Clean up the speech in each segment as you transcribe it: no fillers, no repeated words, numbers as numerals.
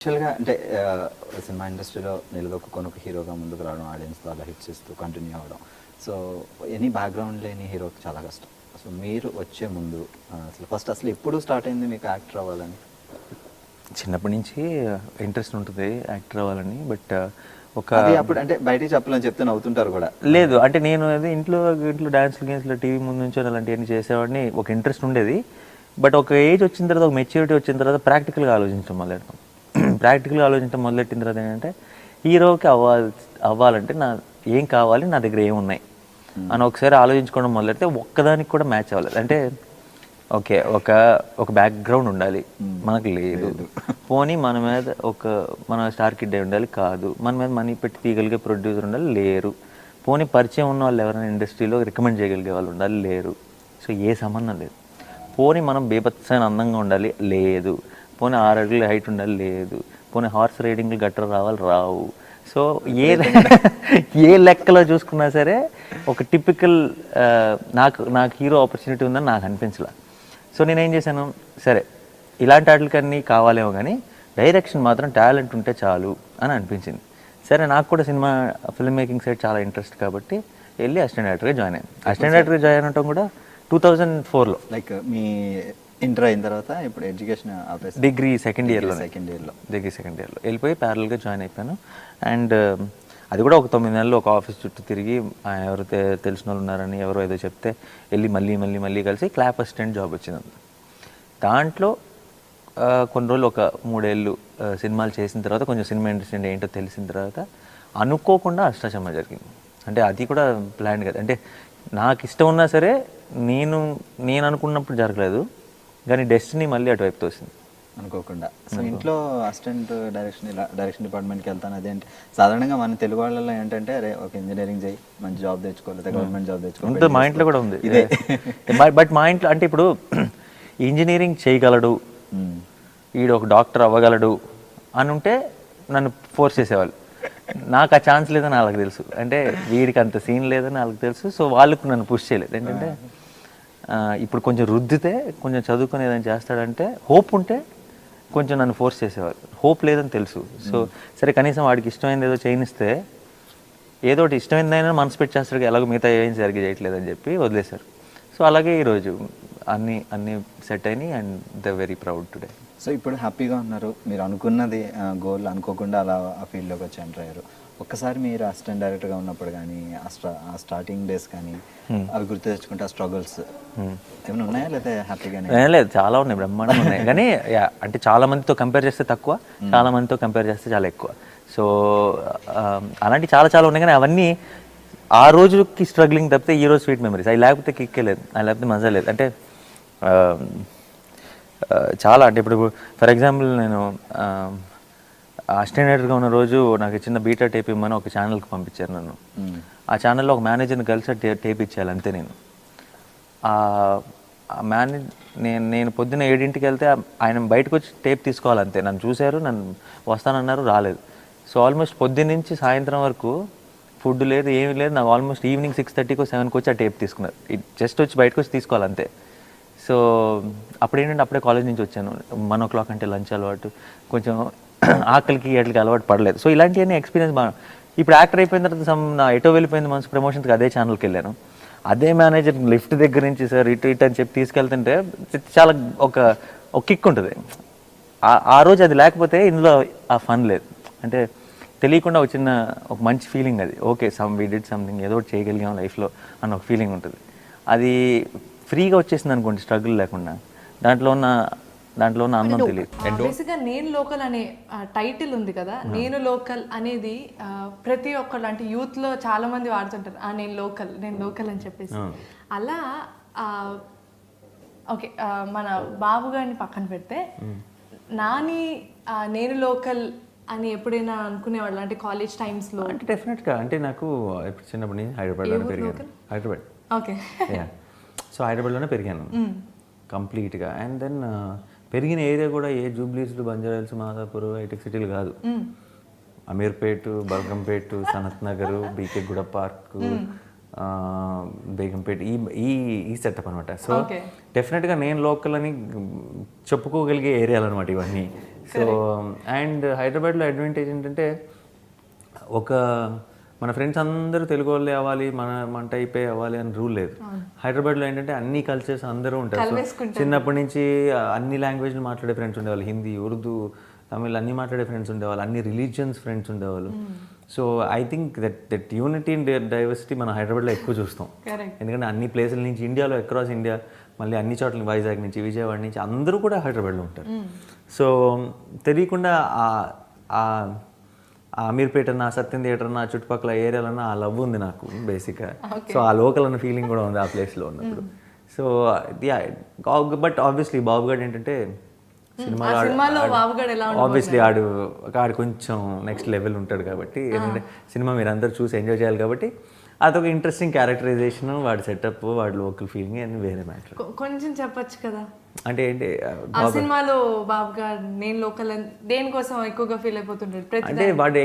యాక్చువల్‌గా అంటే సినిమా ఇండస్ట్రీలో నిలదొక్కుకొని ఒక హీరోగా ముందుకు రావడం, ఆడియన్స్ అలా హిట్స్ ఇస్తూ కంటిన్యూ అవ్వడం. సో, ఎనీ బ్యాక్‌గ్రౌండ్ లేని హీరోకి చాలా కష్టం. సో, మీరు వచ్చే ముందు అసలు ఎప్పుడు స్టార్ట్ అయింది మీకు యాక్టర్ అవ్వాలని? చిన్నప్పటి నుంచి ఇంట్రెస్ట్ ఉంటుంది యాక్టర్ అవ్వాలని. బట్ అది అప్పుడు అంటే బయటికి చెప్పాలని చెప్తే నవ్వుతుంటారు కూడా. లేదు, అంటే నేను అది ఇంట్లో డాన్స్లు గేమ్స్లో టీవీ ముందు నుంచి అలాంటివన్నీ చేసేవాడిని. ఒక ఇంట్రెస్ట్ ఉండేది. బట్ ఒక ఏజ్ వచ్చిన తర్వాత, ఒక మెచ్యూరిటీ వచ్చిన తర్వాత ప్రాక్టికల్గా ఆలోచించడం మొదలెడతాం. ప్రాక్టికల్గా ఆలోచించడం మొదలెట్టిన తర్వాత ఏంటంటే హీరోకి అవ్వాలంటే ఏం కావాలి, నా దగ్గర ఏమున్నాయి అని ఒకసారి ఆలోచించుకోవడం మొదలెడితే ఒక్కదానికి కూడా మ్యాచ్ అవ్వలేదు. అంటే ఓకే, ఒక బ్యాక్గ్రౌండ్ ఉండాలి, మనకు లేదు. పోనీ మన మీద మన స్టార్ కిడ్ అయి ఉండాలి, కాదు. మన మీద మనీ పెట్టి తీయగలిగే ప్రొడ్యూసర్ ఉండాలి, లేరు. పోనీ పరిచయం ఉన్న వాళ్ళు ఎవరైనా ఇండస్ట్రీలో రికమెండ్ చేయగలిగే వాళ్ళు ఉండాలి, లేరు. సో ఏ సంబంధం లేదు. పోనీ మనం బేబత్సైన అందంగా ఉండాలి, లేదు. పోనీ 6 అడుగుల హైట్ ఉండాలి, లేదు. పోనీ హార్స్ రైడింగ్లు గట్రా రావాలి, రావు. సో ఏ లెక్కలో చూసుకున్నా సరే ఒక టిపికల్ నాకు హీరో ఆపర్చునిటీ ఉందని నాకు అనిపించలే. సో నేనేం చేశాను, సరే ఇలాంటి వాటికన్నీ కావాలేమో కానీ డైరెక్షన్ మాత్రం టాలెంట్ ఉంటే చాలు అని అనిపించింది. సరే నాకు కూడా సినిమా ఫిల్మ్ మేకింగ్ సైడ్ చాలా ఇంట్రెస్ట్ కాబట్టి వెళ్ళి అసిస్టెంట్ డైరెక్టర్గా జాయిన్ అయ్యాను. అసిస్టెంట్ డైరెక్టర్గా జాయిన్ అవటం కూడా 2004లో. లైక్ మీ ఇంటర్ అయిన తర్వాత ఇప్పుడు ఎడ్యుకేషన్ డిగ్రీ సెకండ్ ఇయర్లో వెళ్ళిపోయి ప్యారల్గా జాయిన్ అయిపోయాను. అండ్ అది కూడా ఒక 9 నెలలు ఒక ఆఫీస్ చుట్టూ తిరిగి ఎవరు తెలిసిన వాళ్ళు ఉన్నారని ఎవరో ఏదో చెప్తే వెళ్ళి మళ్ళీ కలిసి క్లాప్ అసిస్టెంట్ జాబ్ వచ్చింది. దాంట్లో కొన్ని రోజులు ఒక 3 ఏళ్ళు సినిమాలు చేసిన తర్వాత కొంచెం సినిమా ఇండస్ట్రీ అంటే ఏంటో తెలిసిన తర్వాత అనుకోకుండా అష్టాచమ్మా జరిగింది. అంటే అది కూడా ప్లాన్ కదా, అంటే నాకు ఇష్టం ఉన్నా సరే నేను అనుకున్నప్పుడు జరగలేదు, కానీ డెస్టినీ మళ్ళీ అటువైపు తోసింది అనుకోకుండా. సో ఇంట్లో అసిస్టెంట్ డైరెక్షన్ డిపార్ట్మెంట్కి వెళ్తాను. అదేంటి సాధారణంగా మన తెలుగు వాళ్ళలో ఏంటంటే అరే ఒక ఇంజనీరింగ్ చేయి, మంచి జాబ్ తెచ్చుకోవాలి, గవర్నమెంట్ జాబ్ తెచ్చుకోవాలి. మా ఇంట్లో కూడా ఉంది ఇదే. బట్ మా ఇంట్లో అంటే ఇప్పుడు ఇంజనీరింగ్ చేయగలడు, వీడు ఒక డాక్టర్ అవ్వగలడు అని ఉంటే నన్ను ఫోర్స్ చేసేవాళ్ళు. నాకు ఆ ఛాన్స్ లేదని వాళ్ళకి తెలుసు, అంటే వీడికి అంత సీన్ లేదని వాళ్ళకి తెలుసు. సో వాళ్ళకు నన్ను పుష్ చేయలేదు. ఏంటంటే ఇప్పుడు కొంచెం రుద్దితే కొంచెం చదువుకుని ఏదైనా చేస్తాడంటే హోప్ ఉంటే కొంచెం నన్ను ఫోర్స్ చేసేవారు. హోప్ లేదని తెలుసు. సో సరే కనీసం వాడికి ఇష్టమైంది ఏదో చేయనిస్తే ఏదో ఒకటి ఇష్టమైందైనా మనసు పెట్టి చేస్తాడు, ఎలాగో మిగతా ఏం సరిగ్గా చేయట్లేదని చెప్పి వదిలేశారు. సో అలాగే ఈరోజు అన్నీ సెట్ అయినాయి and the very proud today. So ఇప్పుడు హ్యాపీగా ఉన్నారు, మీరు అనుకున్నది గోల్ అనుకోకుండా అలా ఆ ఫీల్డ్లోకి వచ్చి ఎంటర్ అయ్యారు. ఒక్కసారి మీరు అసిస్టెంట్ డైరెక్టర్గా ఉన్నప్పుడు కానీ ఆ స్టార్టింగ్ డేస్ కానీ అవి గుర్తు తెచ్చుకుంటే ఆ స్ట్రగుల్స్ ఏమైనా ఉన్నాయా లేదా హ్యాపీగానే? లేదు, చాలా ఉన్నాయి, బ్రహ్మాండంగా ఉన్నాయి. కానీ అంటే చాలా మందితో కంపేర్ చేస్తే తక్కువ, చాలా మందితో కంపేర్ చేస్తే చాలా ఎక్కువ. సో అలాంటి చాలా ఉన్నాయి. కానీ అవన్నీ ఆ రోజుకి స్ట్రగ్లింగ్ తప్పితే ఈ రోజు స్వీట్ మెమరీస్. అవి లేకపోతే కిక్కే లేదు, అవి లేకపోతే మజా లేదు. అంటే చాలా, అంటే ఇప్పుడు ఫర్ ఎగ్జాంపుల్ నేను అసిస్టెంట్ డైరెక్టర్గా ఉన్న రోజు నాకు చిన్న బీటా టేప్ ఇమ్మని ఒక ఛానల్కి పంపించారు నన్ను. ఆ ఛానల్లో ఒక మేనేజర్ని కలిసి టేప్ ఇచ్చేయాలి అంతే. నేను నేను పొద్దున్న 7 వెళ్తే ఆయన బయటకు వచ్చి టేప్ తీసుకోవాలంతే. నన్ను చూశారు, నన్ను వస్తానన్నారు, రాలేదు. సో ఆల్మోస్ట్ పొద్దున్న నుంచి సాయంత్రం వరకు ఫుడ్ లేదు, ఏమీ లేదు. నాకు ఆల్మోస్ట్ ఈవినింగ్ 6:30కో 7కో వచ్చి ఆ టేప్ తీసుకున్నారు. జస్ట్ వచ్చి బయటకు వచ్చి తీసుకోవాలంతే. సో అప్పుడు ఏంటంటే అప్పుడే కాలేజ్ నుంచి వచ్చాను. 1 o'clock అంటే లంచ్ అలవాటు, కొంచెం ఆకలికి వాటికి అలవాటు పడలేదు. సో ఇలాంటివన్నీ ఎక్స్పీరియన్స్ బాగా. ఇప్పుడు యాక్టర్ అయిపోయిన తర్వాత నా ఎటో వెళ్ళిపోయింది మనసు ప్రమోషన్స్కి, అదే ఛానల్కి వెళ్ళాను. అదే మేనేజర్ లిఫ్ట్ దగ్గర నుంచి సార్ ఇటు అని చెప్పి తీసుకెళ్తుంటే చాలా ఒక కిక్ ఉంటుంది. ఆ రోజు అది లేకపోతే ఇందులో ఆ ఫన్ లేదు. అంటే తెలియకుండా ఒక మంచి ఫీలింగ్ అది. ఓకే, వీ డిడ్ సంథింగ్, ఏదో ఒకటి చేయగలిగాం లైఫ్లో అన్న ఒక ఫీలింగ్ ఉంటుంది. అది ఫ్రీగా వచ్చేసింది అనుకోండి, స్ట్రగుల్ లేకుండా. దాంట్లో ఉన్న ఆనందం తెలియదు. బేసిక్గా నేను లోకల్ అనే టైటిల్ ఉంది కదా, నేను లోకల్ అనేది ప్రతి ఒక్కళ్ళు అంటే యూత్లో చాలా మంది వాడుతుంటారు, నేను లోకల్ అని చెప్పేసి. అలా ఓకే, మన బాబు గారిని పక్కన పెడితే నాని నేను లోకల్ అని ఎప్పుడైనా అనుకునేవాళ్ళు అంటే కాలేజ్ టైమ్స్లో? అంటే డెఫినెట్గా, అంటే నాకు ఇప్పుడు చిన్నప్పటి నుంచి హైదరాబాద్లోనే పెరిగాను. హైదరాబాద్, ఓకే. సో హైదరాబాద్లోనే పెరిగాను కంప్లీట్గా. అండ్ దెన్ పెరిగిన ఏరియా కూడా ఏ జూబ్లీస్లు, బంజారాహిల్స్, మాదాపూర్, హైటెక్ సిటీలు కాదు. అమీర్పేట్, బల్గంపేట్, సనత్ నగర్, బీకే గూడ పార్క్, బేగంపేట్, ఈ సెటప్ అనమాట. సో డెఫినెట్గా నేను లోకల్ అని చెప్పుకోగలిగే ఏరియాలు అనమాట ఇవన్నీ. సో అండ్ హైదరాబాద్లో అడ్వాంటేజ్ ఏంటంటే ఒక మన ఫ్రెండ్స్ అందరూ తెలుగు వాళ్ళే అవ్వాలి, మన టైపే అవ్వాలి అని రూల్ లేదు. హైదరాబాద్లో ఏంటంటే అన్ని కల్చర్స్ అందరూ ఉంటారు. సో చిన్నప్పటి నుంచి అన్ని లాంగ్వేజ్లు మాట్లాడే ఫ్రెండ్స్ ఉండేవాళ్ళు, హిందీ, ఉర్దూ, తమిళ్ అన్ని మాట్లాడే ఫ్రెండ్స్ ఉండేవాళ్ళు, అన్ని రిలీజియన్స్ ఫ్రెండ్స్ ఉండేవాళ్ళు. So I think that unity in diversity మనం హైదరాబాద్లో ఎక్కువ చూస్తాం. ఎందుకంటే అన్ని ప్లేసుల నుంచి ఇండియాలో అక్రాస్ ఇండియా, మళ్ళీ అన్ని చోట్ల వైజాగ్ నుంచి, విజయవాడ నుంచి అందరూ కూడా హైదరాబాద్లో ఉంటారు. సో తెలియకుండా ఆ అమీర్పేట అన్న, సత్యం థియేటర్ అన్న, చుట్టుపక్కల ఏరియాలన్నా ఆ లవ్ ఉంది నాకు బేసిక్గా. సో ఆ లోకల్ అన్న ఫీలింగ్ కూడా ఉంది ఆ ప్లేస్లో ఉన్నప్పుడు. సో బట్ ఆబ్వియస్లీ బాబు గారు ఏంటంటే సినిమాలో ఆబ్వియస్లీ ఆడు కొంచెం నెక్స్ట్ లెవెల్ ఉంటాడు కాబట్టి, ఎందుకంటే సినిమా మీరు అందరూ చూసి ఎంజాయ్ చేయాలి కాబట్టి అదొక ఇంట్రెస్టింగ్ క్యారెక్టరైజేషన్, వాడి సెటప్, వాడి లోకల్ ఫీలింగ్ అని వేరే మ్యాటర్. కొంచెం చెప్పొచ్చు కదా అంటే ఏంటి ఆ సినిమాలో బాబు గారు నేను లోకల్ దేనికోసం ఎక్కువగా ఫీల్ అయిపోతుంటాడు అంటే వాడు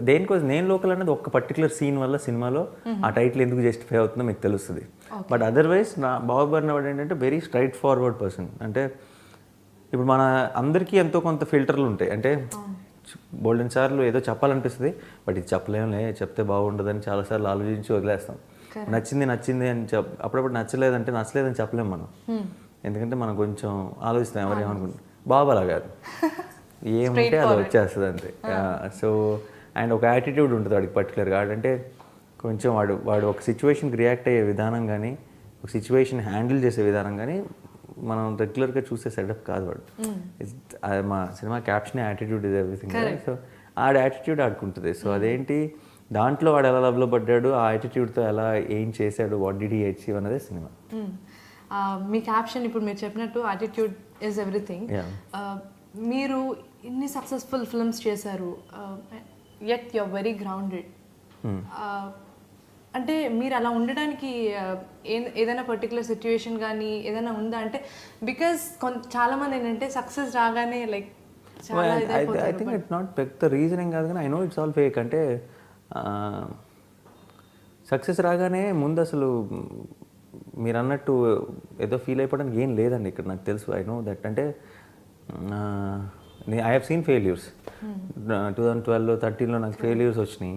దేనికోసం నేను లోకల్ అనేది ఒక పర్టికులర్ సీన్ వల్ల సినిమాలో ఆ టైటిల్ ఎందుకు జస్టిఫై అవుతుందో మీకు తెలుస్తుంది. బట్ అదర్వైజ్ బాబు గారు వాడు ఏంటంటే వెరీ స్ట్రైట్ ఫార్వర్డ్ పర్సన్. అంటే ఇప్పుడు మన అందరికీ ఎంతో కొంత ఫిల్టర్లు ఉంటాయి. అంటే బోల్డెన్ సార్లు ఏదో చెప్పాలనిపిస్తుంది, బట్ ఇది చెప్పలేములే, చెప్తే బాగుండదని చాలాసార్లు ఆలోచించి వదిలేస్తాం. నచ్చింది అని అప్పుడప్పుడు నచ్చలేదంటే నచ్చలేదని చెప్పలేము మనం, ఎందుకంటే మనం కొంచెం ఆలోచిస్తాం ఎవరేమనుకుంటాం. బాబు అలా కాదు, ఏముంటే అది వచ్చేస్తుంది అంతే. సో అండ్ ఒక యాటిట్యూడ్ ఉంటుంది వాడికి పర్టికులర్గా. అంటే కొంచెం వాడు ఒక సిచ్యువేషన్కి రియాక్ట్ అయ్యే విధానం కానీ, ఒక సిచ్యువేషన్ హ్యాండిల్ చేసే విధానం కానీ మనం రెగ్యులర్గా చూసే సెటప్ కాదు వాడు. మా cinema caption attitude is everything. So ఆడ యాటిట్యూడ్ ఆడుకుంటుంది. సో అదేంటి దాంట్లో వాడు ఎలా లవ్లో పడ్డాడు, ఆ యాటిట్యూడ్తో ఎలా ఏం చేశాడు, వాట్ డిడ్ హి అచీవ్ అన్నదే సినిమా. మీ క్యాప్షన్ ఇప్పుడు మీరు చెప్పినట్టు యాటిట్యూడ్ ఈజ్ ఎవ్రీథింగ్. మీరు ఇన్ని సక్సెస్ఫుల్ ఫిల్మ్స్ చేశారు, yet you are very grounded. అంటే మీరు అలా ఉండడానికి ఏదైనా పర్టికులర్ సిచ్యువేషన్ కానీ ఏదైనా ఉందా? అంటే బికాస్ చాలామంది ఏంటంటే సక్సెస్ రాగానే like I think it's not పెద్ద రీజనింగ్ కాదు, కానీ I know it's all fake. అంటే సక్సెస్ రాగానే ముందు అసలు మీరు అన్నట్టు ఏదో ఫీల్ అయిపోవడానికి ఏం లేదండి ఇక్కడ, నాకు తెలుసు. I know that. అంటే ఐ హ్యావ్ సీన్ ఫెయిల్యూర్స్. 2012లో 13లో నాకు ఫెయిల్యూర్స్ వచ్చినాయి.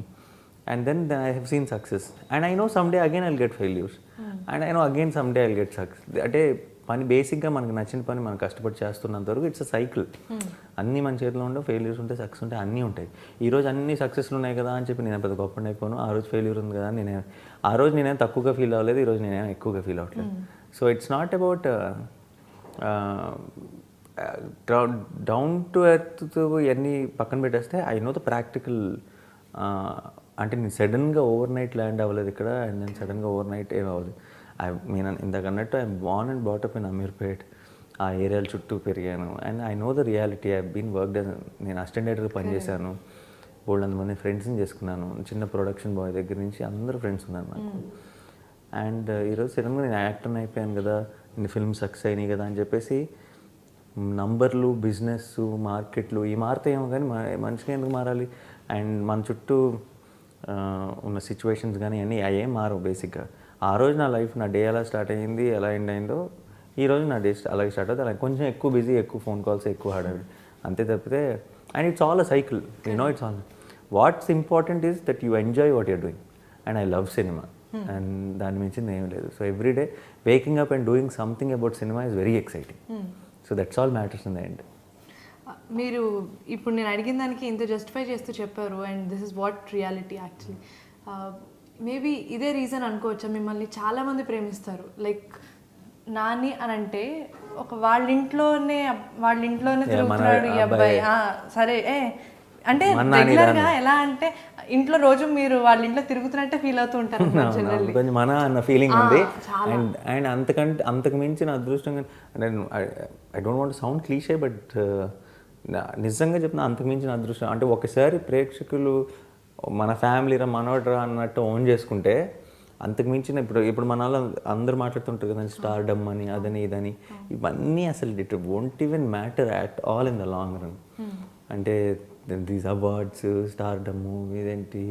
And then I have seen success. And I know someday again I'll get failures. And I know again someday I'll get success. అంటే పని బేసిక్గా మనకు నచ్చిన పని మనం కష్టపడి చేస్తున్నంత వరకు ఇట్స్ అ సైకిల్. అన్నీ మన చేతిలో ఉండవు, ఫెయిల్యూర్స్ ఉంటాయి, సక్సెస్ ఉంటాయి, అన్నీ ఉంటాయి. ఈరోజు అన్ని సక్సెస్లు ఉన్నాయి కదా అని చెప్పి నేను పెద్ద గొప్ప అయిపోను. ఆ రోజు ఫెయిల్యూర్ ఉంది కదా ఆ రోజు నేనేం తక్కువగా ఫీల్ అవ్వలేదు, ఈరోజు నేనేం ఎక్కువగా ఫీల్ అవ్వట్లేదు. So it's not about down to earth ఇవన్నీ పక్కన పెట్టేస్తే ఐ నో ద ప్రాక్టికల్. అంటే నేను సడన్గా ఓవర్ నైట్ ల్యాండ్ అవ్వలేదు ఇక్కడ, అండ్ నేను సడన్గా ఓవర్ నైట్ ఏం అవ్వలేదు. నేను ఇందాక అన్నట్టు I'm born and brought up in Ameerpet. ఆ ఏరియాల చుట్టూ పెరిగాను, and I know the reality. I been worked. నేను అసిస్టెంట్ డైరెక్టర్గా పనిచేశాను, బోల్డంతమంది ఫ్రెండ్స్ని చేసుకున్నాను. చిన్న ప్రొడక్షన్ బాయ్ దగ్గర నుంచి అందరూ ఫ్రెండ్స్ ఉన్నారు నాకు. అండ్ ఈరోజు సడన్గా నేను యాక్టర్ని అయిపోయాను కదా, ఇన్ని ఫిల్మ్ సక్సెస్ అయినాయి కదా అని చెప్పేసి నంబర్లు, బిజినెస్, మార్కెట్లు ఈ మారుతాయేమో కానీ మనిషికి ఎందుకు మారాలి? అండ్ మన చుట్టూ ఉన్న సిచ్యువేషన్స్ కానీ అన్నీ అవేం మారవు బేసిక్గా. ఆ రోజు నా లైఫ్, నా డే ఎలా స్టార్ట్ అయ్యింది, ఎలా ఎండ్ అయిందో ఈరోజు నా డే అలాగే స్టార్ట్ అవుతుంది. అలాగే కొంచెం ఎక్కువ బిజీ, ఎక్కువ ఫోన్ కాల్స్, ఎక్కువ హడావిడి, అంతే తప్పితే. And it's all a cycle, you know. It's all what's important is that you enjoy what you're doing. And I love cinema, and దాని మించింది ఏం లేదు. So every day waking up and doing something about cinema is very exciting. So that's all matters in the end. మీరు ఇప్పుడు నేను అడిగిన దానికి ఇంత జస్టిఫై చేస్తూ చెప్పారు, and this is what reality actually. Maybe ఇదే రీజన్ అనుకోవచ్చా, మిమ్మల్ని చాలామంది ప్రేమిస్తారు. లైక్ నాని అని అంటే ఒక వాళ్ళ ఇంట్లోనే తిరుగుతున్నాడు ఈ అబ్బాయి, సరే అంటే రెగ్యులర్గా ఎలా అంటే ఇంట్లో రోజు మీరు వాళ్ళ ఇంట్లో తిరుగుతున్నట్టే ఫీల్ అవుతూ ఉంటారు. కొంచెం మన అన్న ఫీలింగ్ ఉంది. అండ్ అంతకు మించిన అదృష్టంగా, I don't want sound cliche, but నిజంగా చెప్తున్నా, అంతకు మించిన అదృష్టం. అంటే ఒకసారి ప్రేక్షకులు మన ఫ్యామిలీరా, మనోడ్రా అన్నట్టు ఓన్ చేసుకుంటే అంతకు మించిన ఇప్పుడు మన వాళ్ళు అందరూ మాట్లాడుతుంటారు కదా, స్టార్డమ్ అని, అదని ఇదని, ఇవన్నీ అసలు it won't even matter at all in the long run. అంటే దీస్ అవార్డ్స్, స్టార్డమ్, ఇదేంటి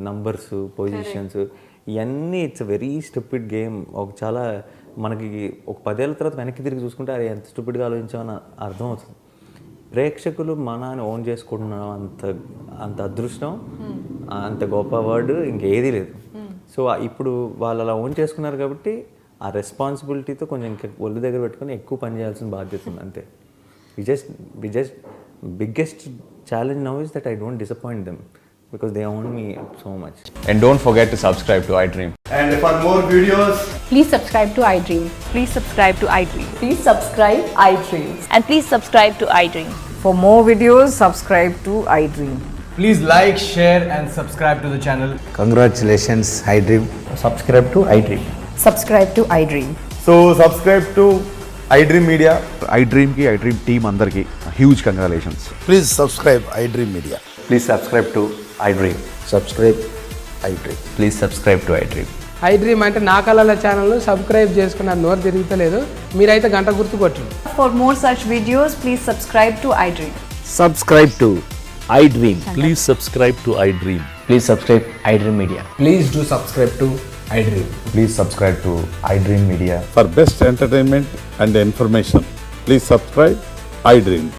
నంబర్స్, పొజిషన్స్, ఇవన్నీ it's a very stupid game. ఒక మనకి ఒక 10 ఏళ్ళ తర్వాత వెనక్కి తిరిగి చూసుకుంటే అది ఎంత స్టూపిడ్గా ఆలోచించామని అర్థం అవుతుంది. ప్రేక్షకులు మనని ఓన్ చేసుకుంటున్నాం అంత అదృష్టం, అంత గొప్ప వర్డ్ ఇంకేదీ లేదు. సో ఇప్పుడు వాళ్ళు అలా ఓన్ చేసుకున్నారు కాబట్టి ఆ రెస్పాన్సిబిలిటీతో కొంచెం ఇంకా ఒళ్ళు దగ్గర పెట్టుకొని ఎక్కువ పని చేయాల్సిన బాధ్యత ఉంది అంతే. We just biggest challenge now is that I don't disappoint them because they own me so much. And don't forget to subscribe to iDream. And for more videos, Please subscribe to iDream. Please subscribe to iDream. Please subscribe iDream. And please subscribe to iDream. For more videos, subscribe to iDream. please like, share and subscribe to the channel. Congratulations, iDream. Subscribe to iDream. Subscribe to iDream. So subscribe to iDream Media. iDream ki iDream team andarki huge congratulations. Please subscribe iDream Media. Please subscribe to iDream. Subscribe iDream. Please subscribe to iDream. iDream అంటే నా కళల channel subscribe చేసుకున్న నోరు తిరుగుతలేదు, మీరైతే గంట గుర్తు కొట్టండి. For more such videos, please subscribe to iDream. Subscribe to iDream. Please subscribe to iDream. Please subscribe iDream Media. Please do subscribe to iDream. Please subscribe to iDream Media. For best entertainment and information, please subscribe iDream.